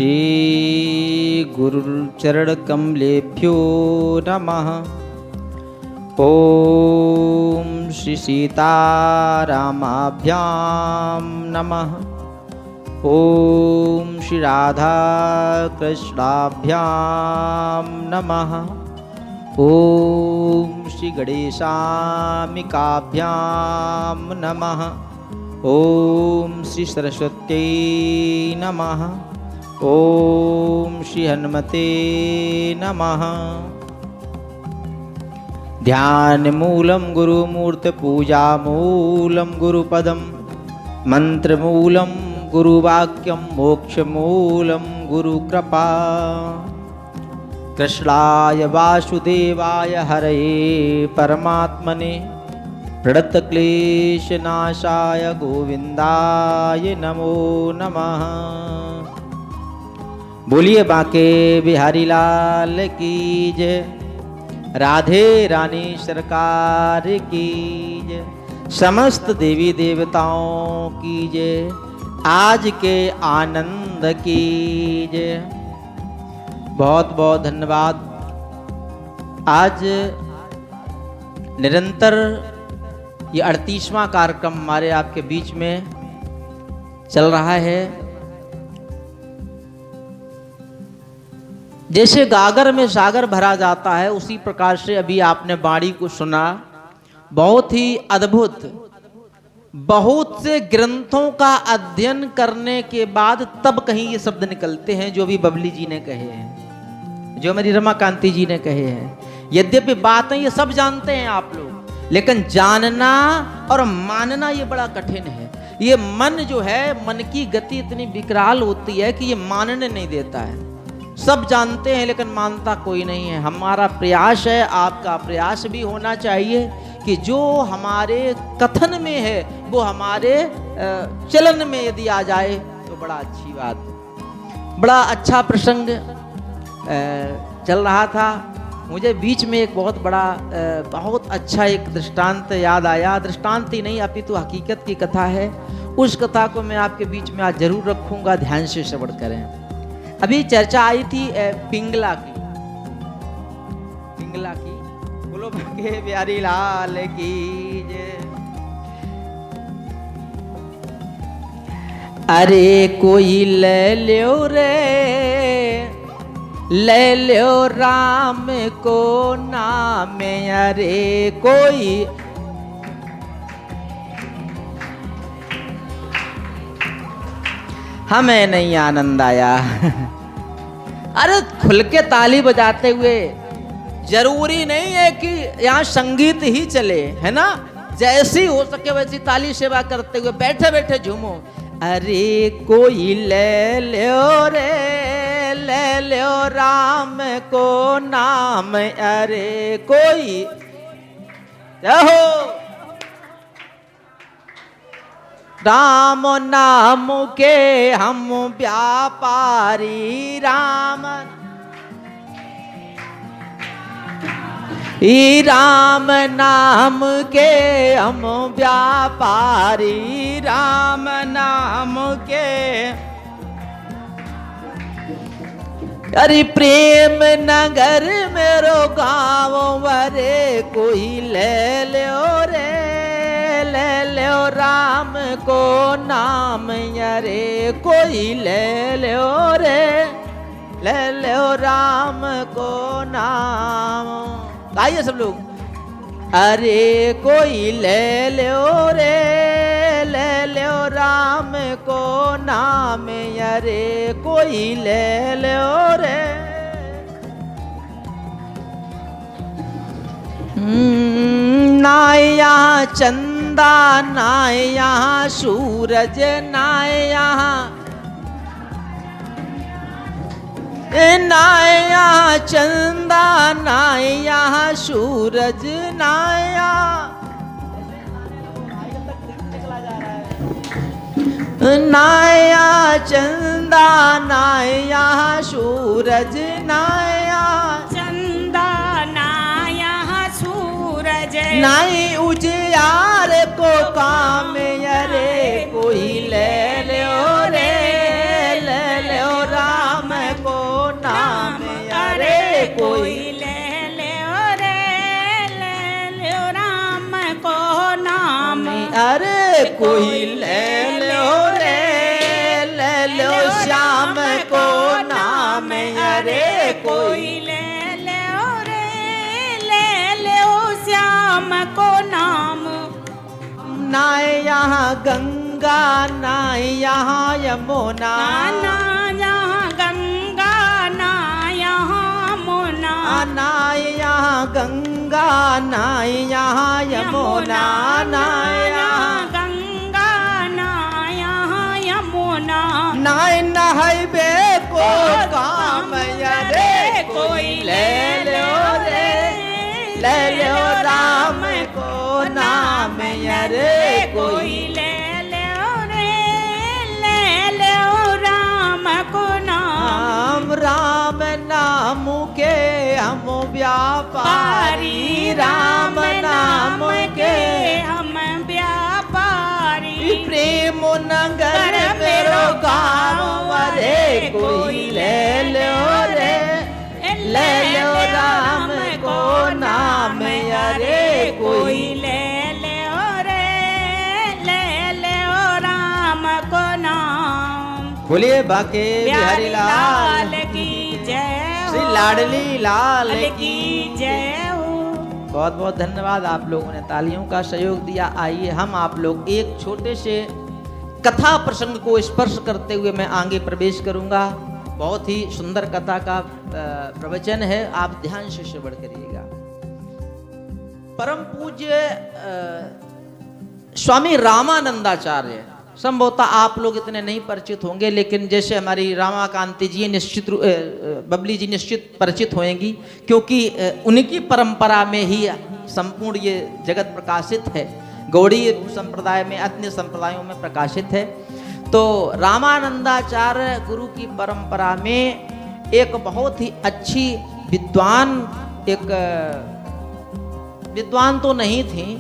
श्री गुरुचरणकमलेभ्यो नमः। ओम श्री सीतारामाभ्यां नमः। ओम श्री राधा कृष्णाभ्यां नमः। ओम श्री गणेशाम्बिकाभ्यां नमः। ओम श्री सरस्वत्यै नमः। ओम श्री हनुमते नमः। ध्यान मूलम गुरुमूर्ति पूजा मूलम गुरुपदम मंत्र मूलम गुरुवाक्यम मोक्ष मूलम गुरुकृपा। कृष्णाय वासुदेवाय हरये परमात्मने प्रणतक्लेशनाशाय गोविंदाय नमो नमः। बोलिए बांके बिहारी लाल की जय। राधे रानी सरकार की जय। समस्त देवी देवताओं की जय। आज के आनंद की जय। बहुत बहुत धन्यवाद। आज निरंतर ये 38वां कार्यक्रम हमारे आपके बीच में चल रहा है। जैसे गागर में सागर भरा जाता है उसी प्रकार से अभी आपने वाणी को सुना। बहुत ही अद्भुत। बहुत से ग्रंथों का अध्ययन करने के बाद तब कहीं ये शब्द निकलते हैं जो भी बबली जी ने कहे हैं, जो मेरी रमाकांति जी ने कहे हैं। यद्यपि बातें ये सब जानते हैं आप लोग, लेकिन जानना और मानना ये बड़ा कठिन है। ये मन जो है, मन की गति इतनी विकराल होती है कि ये मानने नहीं देता है। सब जानते हैं लेकिन मानता कोई नहीं है। हमारा प्रयास है, आपका प्रयास भी होना चाहिए कि जो हमारे कथन में है वो हमारे चलन में यदि आ जाए तो बड़ा अच्छी बात। बड़ा अच्छा प्रसंग चल रहा था। मुझे बीच में एक बहुत बड़ा बहुत अच्छा एक दृष्टांत याद आया। दृष्टांत ही नहीं अपितु हकीकत की कथा है। उस कथा को मैं आपके बीच में आज जरूर रखूंगा, ध्यान से श्रवण करें। अभी चर्चा आई थी पिंगला की। पिंगला की बोलो बांके बिहारी लाल की जय। अरे कोई ले लो रे, ले लो राम को नाम। अरे कोई हमें नहीं आनंद आया। अरे खुल के ताली बजाते हुए, जरूरी नहीं है कि यहाँ संगीत ही चले, है ना। जैसी हो सके वैसी ताली सेवा करते हुए बैठे बैठे झूमो। अरे कोई ले लो रे, ले लो राम को नाम। अरे कोई हो राम नाम के हम व्यापारी। राम राम नाम के हम व्यापारी। राम नाम के अरे प्रेम नगर मेरो गाँव। अरे कोई ले लो रे, ले लो राम को नाम। अरे कोई ले लो रे, ले लो राम को नाम। आइए सब लोग। अरे कोई ले लो रे, ले लो राम को नाम। अरे कोई ले लो रे। ना यहाँ चंदा, ना यहाँ सूरज, ना यहाँ ना यहाँ चंदा, ना यहाँ सूरज, ना यहाँ ना यहाँ चंदा, ना यहाँ सूरज, ना यहाँ चंदा, ना यहाँ सूरज, नहीं उजियार को काम। अरे कोई ले लो रे, ले लो राम कोई ले लो रे, ले लो श्याम को नाम, अरे कोई ले लो रे, ले लो श्याम को नाम। ना यहाँ गंगा ना यहाँ यमुना, ना यहाँ गंगा ना यहाँ मुना, ना यहाँ गंगा ना यहाँ यमुना, ना यहाँ गंगा ना यहाँ यमुना। ना नहाइबे को काम, अरे कोई ले लो रे, ले लो राम को नाम, अरे कोई ले लो रे, ले लो राम को नाम। राम नाम के हम व्यापारी, राम नाम के हम व्यापारी। प्रेम नगर मेरो गाँव, अरे कोई ले लो रे, ले लो राम को नाम, अरे कोई ले लो रे, ले लो राम को नाम। बोलिए बाके बिहारी लाल की जय हो, श्री लाडली लाल की जय हो। बहुत बहुत धन्यवाद, आप लोगों ने तालियों का सहयोग दिया। आइए हम आप लोग एक छोटे से कथा प्रसंग को स्पर्श करते हुए मैं आगे प्रवेश करूंगा। बहुत ही सुंदर कथा का प्रवचन है, आप ध्यान से श्रवण करिएगा। परम पूज्य स्वामी रामानंदाचार्य, संभवतः आप लोग इतने नहीं परिचित होंगे, लेकिन जैसे हमारी रामाकांति जी निश्चित बबली जी निश्चित परिचित होंगी, क्योंकि उनकी परंपरा में ही संपूर्ण ये जगत प्रकाशित है। गौड़ीय संप्रदाय में, अन्य संप्रदायों में प्रकाशित है। तो रामानंदाचार्य गुरु की परंपरा में एक बहुत ही अच्छी विद्वान, एक विद्वान तो नहीं थी,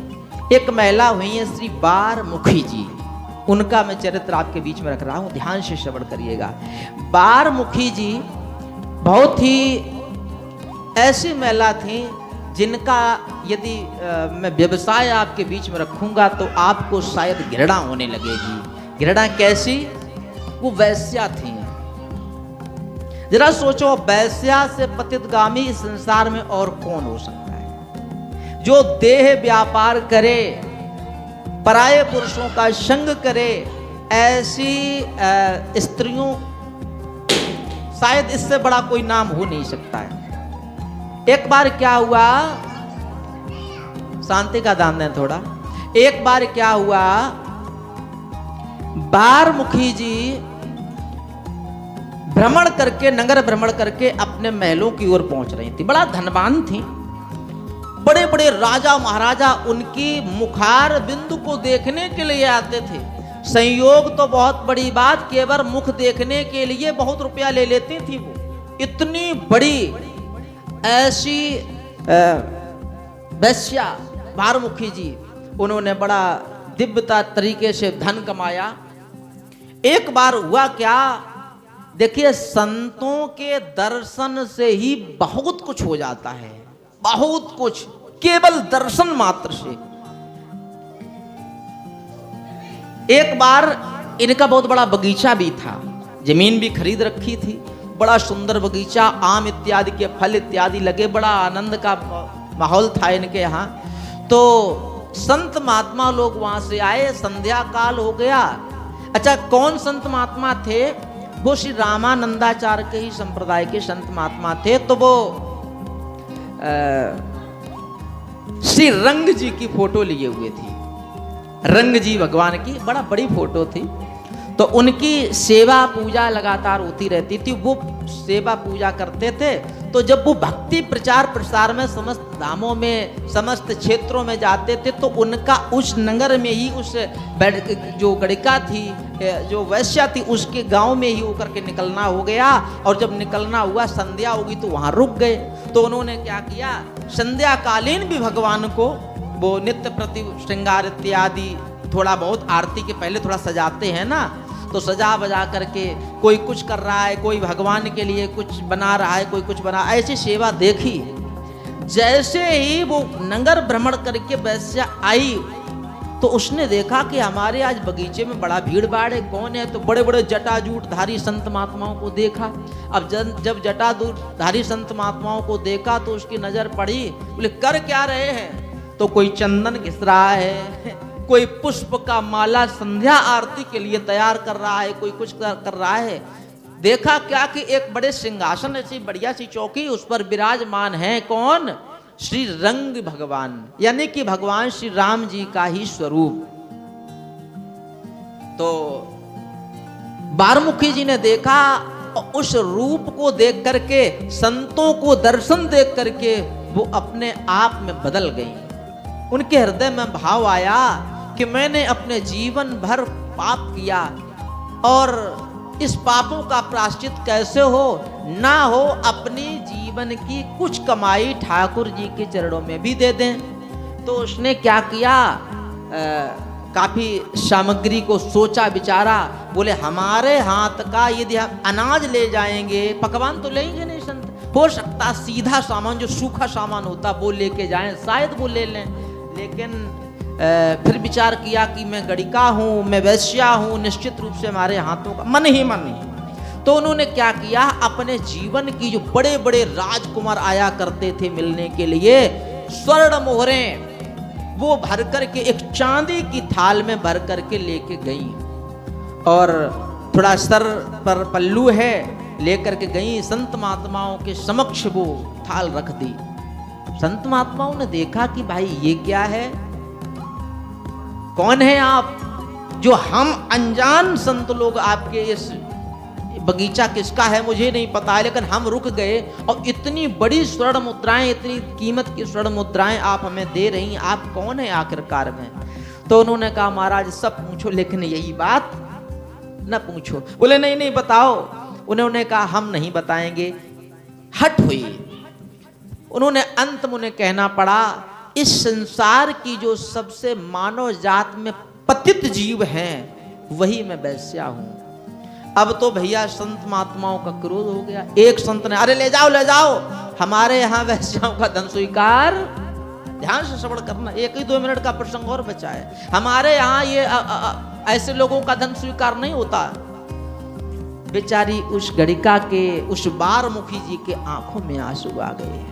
एक महिला हुई है श्री बारमुखी जी। उनका मैं चरित्र आपके बीच में रख रहा हूं, ध्यान से श्रवण करिएगा। बारमुखी जी बहुत ही ऐसी महिला थी जिनका यदि मैं व्यवसाय आपके बीच में रखूंगा तो आपको शायद घृणा होने लगेगी। घृणा कैसी? वो वैश्या थी। जरा सोचो, वैश्या से पतितगामी इस संसार में और कौन हो सकता है? जो देह व्यापार करे, पराये पुरुषों का संग करे, ऐसी स्त्रियों शायद इससे बड़ा कोई नाम हो नहीं सकता है। एक बार क्या हुआ, शांति का दान दें थोड़ा। एक बार क्या हुआ, बारमुखी जी भ्रमण करके, नगर भ्रमण करके अपने महलों की ओर पहुंच रही थी। बड़ा धनवान थी, बड़े बड़े राजा महाराजा उनकी मुखार बिंदु को देखने के लिए आते थे। संयोग तो बहुत बड़ी बात, केवल मुख देखने के लिए बहुत रुपया ले लेती थी वो। इतनी बड़ी ऐसी वैश्या बारमुखी जी, उन्होंने बड़ा दिव्यता तरीके से धन कमाया। एक बार हुआ क्या, देखिए संतों के दर्शन से ही बहुत कुछ हो जाता है, बहुत कुछ, केवल दर्शन मात्र से। एक बार इनका बहुत बड़ा बगीचा भी था, जमीन भी खरीद रखी थी, बड़ा सुंदर बगीचा, आम इत्यादि के फल इत्यादि लगे, बड़ा आनंद का माहौल था इनके यहाँ। तो संत महात्मा लोग वहां से आए, संध्या काल हो गया। अच्छा, कौन संत महात्मा थे? वो श्री रामानंदाचार्य के ही संप्रदाय के संत महात्मा थे। तो वो श्री रंग जी की फोटो लिए हुए थी। रंग जी भगवान की बड़ा बड़ी फोटो थी। तो उनकी सेवा पूजा लगातार होती रहती थी, वो सेवा पूजा करते थे। तो जब वो भक्ति प्रचार प्रसार में समस्त धामों में, समस्त क्षेत्रों में जाते थे, तो उनका उस नगर में ही, उस जो गणिका थी, जो वैश्या थी, उसके गांव में ही होकर के निकलना हो गया। और जब निकलना हुआ, संध्या होगी तो वहां रुक गए। तो उन्होंने क्या किया, संध्या कालीन भी भगवान को वो नित्य प्रति श्रृंगार इत्यादि, थोड़ा बहुत आरती के पहले थोड़ा सजाते हैं ना, तो सजा बजा करके कोई कुछ कर रहा है, कोई भगवान के लिए कुछ बना रहा है, कोई कुछ बना, ऐसी सेवा देखी। जैसे ही वो नगर भ्रमण करके वैश्या आई, तो तो उसने देखा कि हमारे आज बगीचे में बड़ा भीड़ भाड़ है, कौन है? तो बड़े बड़े जटाजूटधारी संत महात्माओं को देखा। अब जब जटाधारी संत महात्माओं को देखा तो उसकी नजर पड़ी, बोले कर क्या रहे हैं? तो कोई चंदन घिस रहा है, कोई पुष्प का माला संध्या आरती के लिए तैयार कर रहा है, कोई कुछ कर रहा है। देखा क्या कि एक बड़े सिंहासन, ऐसी बढ़िया सी चौकी, उस पर विराजमान है कौन? श्री रंग भगवान, यानी कि भगवान श्री राम जी का ही स्वरूप। तो बारमुखी जी ने देखा, उस रूप को देख करके, संतों को दर्शन देख करके वो अपने आप में बदल गई। उनके हृदय में भाव आया कि मैंने अपने जीवन भर पाप किया और इस पापों का प्रायश्चित कैसे हो? ना हो अपनी जीवन की कुछ कमाई ठाकुर जी के चरणों में भी दे दें। तो उसने क्या किया, काफी सामग्री को सोचा विचारा, बोले हमारे हाथ का यदि हम अनाज ले जाएंगे, पकवान तो लेंगे नहीं संत, हो सकता सीधा सामान जो सूखा सामान होता वो लेके जाएं, शायद वो ले लें। लेकिन फिर विचार किया कि मैं गड़िका हूँ, मैं वैश्या हूँ, निश्चित रूप से हमारे हाथों का मन ही मन ही। तो उन्होंने क्या किया, अपने जीवन की जो बड़े बड़े राजकुमार आया करते थे मिलने के लिए, स्वर्ण मोहरें वो भर करके एक चांदी की थाल में भर करके लेके गई और थोड़ा सर पर पल्लू है लेकर के गई, संत महात्माओं के समक्ष वो थाल रख दी। संत महात्माओं ने देखा कि भाई ये क्या है, कौन है आप? जो हम अनजान संत लोग, आपके इस बगीचा किसका है मुझे नहीं पता है, लेकिन हम रुक गए और इतनी बड़ी स्वर्ण मुद्राएं, इतनी कीमत की स्वर्ण मुद्राएं आप हमें दे रही, आप कौन है आखिरकार में? तो उन्होंने कहा महाराज सब पूछो लेकिन यही बात न पूछो। बोले नहीं नहीं बताओ। उन्होंने कहा हम नहीं बताएंगे। हट हुई। उन्होंने अंत में उन्हें कहना पड़ा, इस संसार की जो सबसे मानव जात में पतित जीव हैं वही मैं वैश्या हूं। अब तो भैया संत महात्माओं का क्रोध हो गया। एक संत ने अरे ले जाओ, हमारे यहाँ वैश्याओं का धन स्वीकार, ध्यान से श्रवण करना, 1-2 मिनट का प्रसंग और बचा है। हमारे यहाँ ये ऐसे लोगों का धन स्वीकार नहीं होता। बेचारी उस गड़िका के, उस बारमुखी जी के आंखों में आंसू आ गए।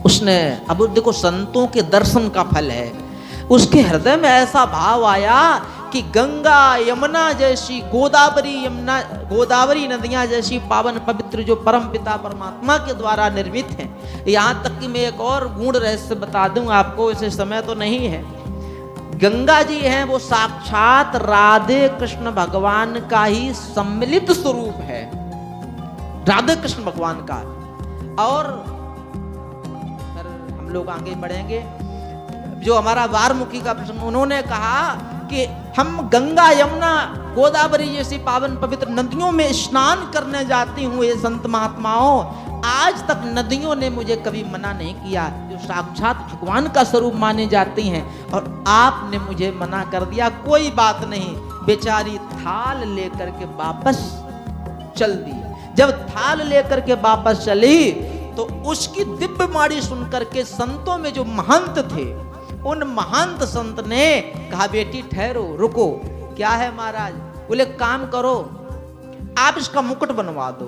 उसने, अब देखो संतों के दर्शन का फल है, उसके हृदय में ऐसा भाव आया कि गंगा यमुना जैसी, गोदावरी नदियां जैसी पावन पवित्र जो परम पिता परमात्मा के द्वारा निर्मित हैं। यहाँ तक कि मैं एक और गूढ़ रहस्य बता दूं आपको, इसे समय तो नहीं है। गंगा जी हैं वो साक्षात राधे कृष्ण भगवान का ही सम्मिलित स्वरूप है, राधे कृष्ण भगवान का। और हम लोग आगे बढ़ेंगे। जो हमारा वारमुखी का प्रसंग, उन्होंने कहा कि हम गंगा यमुना गोदावरी जैसी पावन पवित्र नदियों में स्नान करने जाती हूँ, ये संत महात्माओं, आज तक नदियों ने मुझे कभी मना नहीं किया, जो साक्षात भगवान का स्वरूप माने जाती हैं, और आपने मुझे मना कर दिया। कोई बात नहीं। बेचारी थाल लेकर के वापस चल दी। जब थाल लेकर के वापस चली तो उसकी दिव्य वाणी सुनकर के संतों में जो महंत थे, उन महंत संत ने कहा बेटी ठहरो, रुको। क्या है महाराज? बोले काम करो, आप इसका मुकुट बनवा दो।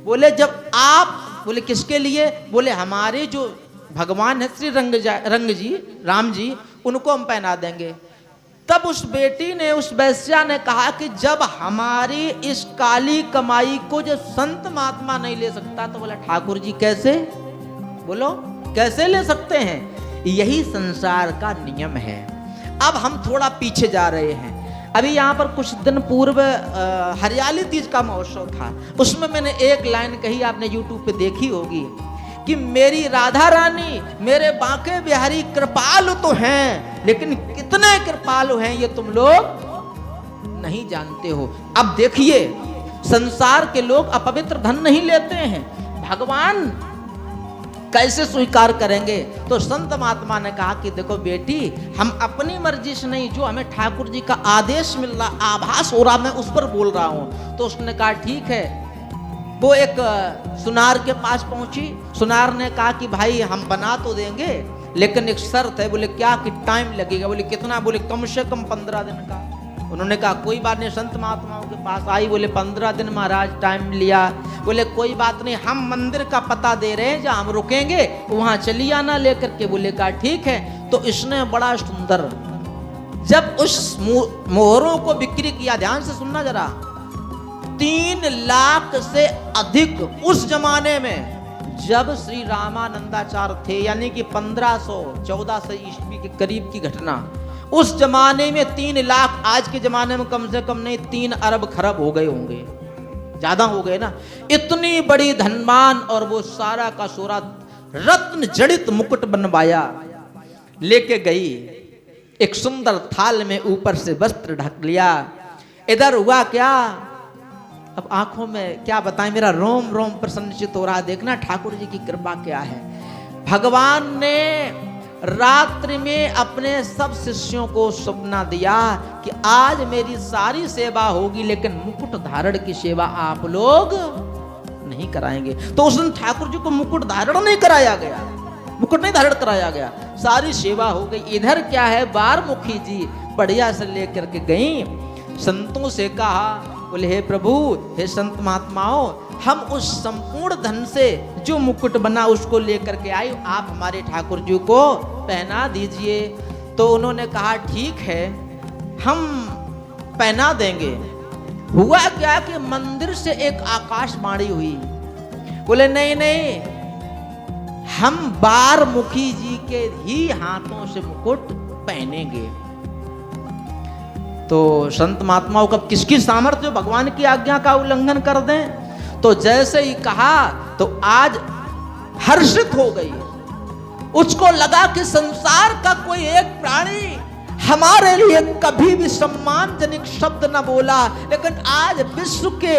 बोले जब आप, बोले किसके लिए? बोले हमारे जो भगवान है श्री रंग जी, राम जी, उनको हम पहना देंगे। तब उस बेटी ने, उस वैश्या ने कहा कि जब हमारी इस काली कमाई को जो संत महात्मा नहीं ले सकता, तो बोला ठाकुर जी कैसे? बोलो कैसे ले सकते हैं? यही संसार का नियम है। अब हम थोड़ा पीछे जा रहे हैं। अभी यहाँ पर कुछ दिन पूर्व हरियाली तीज का महोत्सव था, उसमें मैंने एक लाइन कही, आपने यूट्यूब पे देखी होगी, कि मेरी राधा रानी, मेरे बांके बिहारी कृपालु तो हैं, लेकिन कितने कृपालु हैं ये तुम लोग नहीं जानते हो। अब देखिए, संसार के लोग अपवित्र धन नहीं लेते हैं, भगवान कैसे स्वीकार करेंगे? तो संत महात्मा ने कहा कि देखो बेटी, हम अपनी मर्जी से नहीं, जो हमें ठाकुर जी का आदेश मिल रहा, आभास हो रहा, मैं उस पर बोल रहा हूं। तो उसने कहा ठीक है। वो एक सुनार के पास पहुंची। सुनार ने कहा कि भाई हम बना तो देंगे, लेकिन एक शर्त है। बोले क्या कि टाइम लगेगा। बोले कितना? बोले कम से कम 15 दिन का। उन्होंने कहा कोई बात नहीं। संत महात्माओं के पास आई, बोले 15 दिन महाराज टाइम लिया। बोले कोई बात नहीं, हम मंदिर का पता दे रहे हैं, जहाँ हम रुकेंगे वहां चली आना लेकर के। बोले कहा ठीक है। तो इसने बड़ा सुंदर जब उस मोहरों को बिक्री किया, ध्यान से सुनना जरा, 3 लाख से अधिक उस जमाने में, जब श्री रामानंदाचार्य थे, यानी कि 1400 ईस्वी के करीब की घटना। उस जमाने में 3 लाख, आज के जमाने में कम से कम नहीं 3 अरब खरब हो गए होंगे, ज्यादा हो गए ना। इतनी बड़ी धनवान, और वो सारा का सारा रत्न जड़ित मुकुट बनवाया, लेके गई। एक सुंदर थाल में ऊपर से वस्त्र ढक लिया। इधर हुआ क्या, अब आंखों में क्या बताएं, मेरा रोम रोम प्रसन्नचित हो रहा। देखना ठाकुर जी की कृपा क्या है। भगवान ने रात्रि में अपने सब शिष्यों को सपना दिया कि आज मेरी सारी सेवा होगी, लेकिन मुकुट धारण की सेवा आप लोग नहीं कराएंगे। तो उस दिन ठाकुर जी को मुकुट धारण नहीं कराया गया, मुकुट नहीं धारण कराया गया, सारी सेवा हो गई। इधर क्या है, बारमुखी जी बढ़िया से लेकर के गई, संतों से कहा, बोले हे प्रभु, हे संत महात्माओं, हम उस संपूर्ण धन से जो मुकुट बना उसको लेकर के आई, आप हमारे ठाकुर जी को पहना दीजिए। तो उन्होंने कहा ठीक है, हम पहना देंगे। हुआ क्या कि मंदिर से एक आकाशवाणी हुई। बोले नहीं नहीं, हम बारमुखी जी के ही हाथों से मुकुट पहनेंगे। तो संत महात्माओं का किसकी सामर्थ्य भगवान की आज्ञा का उल्लंघन कर दें। तो जैसे ही कहा तो आज हर्षित हो गई। उसको लगा कि संसार का कोई एक प्राणी हमारे लिए कभी भी सम्मानजनक शब्द न बोला, लेकिन आज विश्व के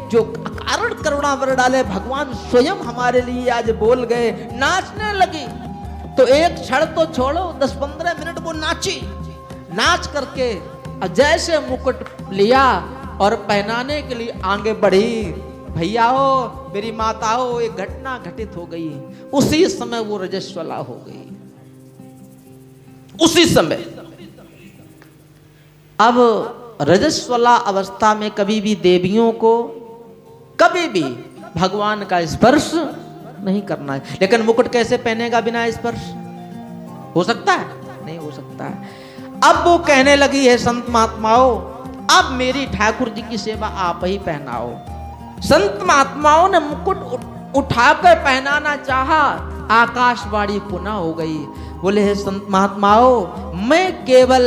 जो कारण करुणा वर डाले भगवान स्वयं हमारे लिए आज बोल गए। नाचने लगी। तो एक क्षण तो छोड़ो, 10-15 मिनट वो नाची। नाच करके जैसे मुकुट लिया और पहनाने के लिए आगे बढ़ी, भैया हो, मेरी माता हो, एक घटना घटित हो गई। उसी समय वो रजस्वला हो गई, उसी समय। अब रजस्वला अवस्था में कभी भी देवियों को कभी भी भगवान का स्पर्श नहीं करना है। लेकिन मुकुट कैसे पहनेगा बिना स्पर्श? हो सकता है? नहीं हो सकता है। अब वो कहने लगी है संत महात्माओं, अब मेरी ठाकुर जी की सेवा आप ही पहनाओ। संत महात्माओं ने मुकुट उठाकर पहनाना चाहा, आकाशवाणी पुनः हो गई। बोले हे संत महात्माओं, मैं केवल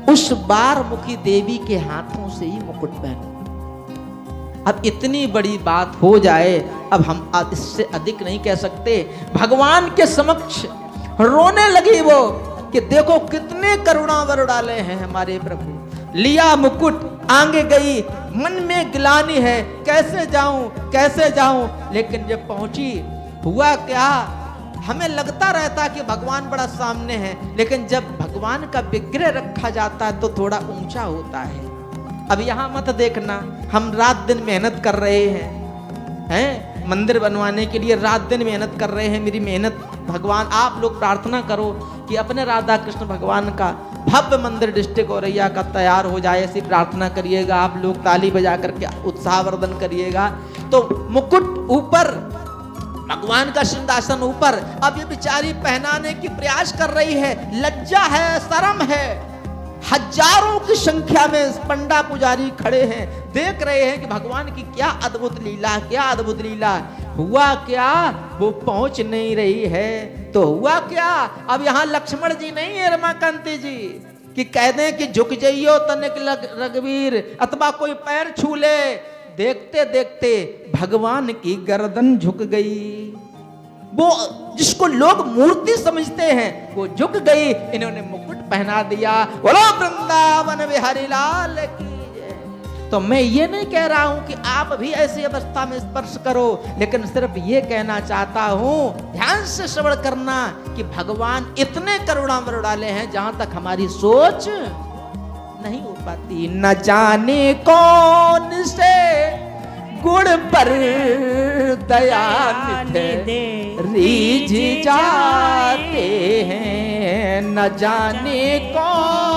उस बारमुखी देवी के हाथों से ही मुकुट पहनूं। अब इतनी बड़ी बात हो जाए, अब हम इससे अधिक नहीं कह सकते। भगवान के समक्ष रोने लगी वो कि देखो कितने करुणावर डाले हैं हमारे प्रभु। लिया मुकुट, आगे गई, मन में गिलानी है, कैसे जाऊं कैसे जाऊं। लेकिन जब पहुंची, हुआ क्या, हमें लगता रहता कि भगवान बड़ा सामने है, लेकिन जब भगवान का विग्रह रखा जाता है तो थोड़ा ऊंचा होता है। अब यहाँ मत देखना, हम रात दिन मेहनत कर रहे हैं मंदिर बनवाने के लिए, रात दिन मेहनत कर रहे हैं। मेरी मेहनत भगवान, आप लोग प्रार्थना करो कि अपने राधा कृष्ण भगवान का भव्य मंदिर डिस्ट्रिक्ट औरैया का तैयार हो जाए, ऐसी प्रार्थना करिएगा। आप लोग ताली बजा करके उत्साहवर्धन करिएगा। तो मुकुट ऊपर, भगवान का सिंहासन ऊपर। अब ये बेचारी पहनाने की प्रयास कर रही है, लज्जा है, शर्म है। हजारों की संख्या में पंडा पुजारी खड़े हैं, देख रहे हैं कि भगवान की क्या अद्भुत लीला, क्या अद्भुत लीला। हुआ क्या, वो पहुंच नहीं रही है। तो हुआ क्या, अब यहाँ लक्ष्मण जी नहीं है, रमाकांति जी, कि कह दें कि झुक जाइयो तनिक रघुवीर, अथवा कोई पैर छू ले। देखते देखते भगवान की गर्दन झुक गई। वो जिसको लोग मूर्ति समझते हैं वो झुक गई। इन्होंने मुकुट पहना दिया। बोलो वृंदावन बिहारी लाल की जय। तो मैं ये नहीं कह रहा हूं कि आप भी ऐसी अवस्था में स्पर्श करो, लेकिन सिर्फ ये कहना चाहता हूं, ध्यान से श्रवण करना, कि भगवान इतने करुणामय डाले हैं जहां तक हमारी सोच नहीं हो पाती। न जाने कौन से गुण पर दया निधे रीझ जाते हैं, न जाने कौन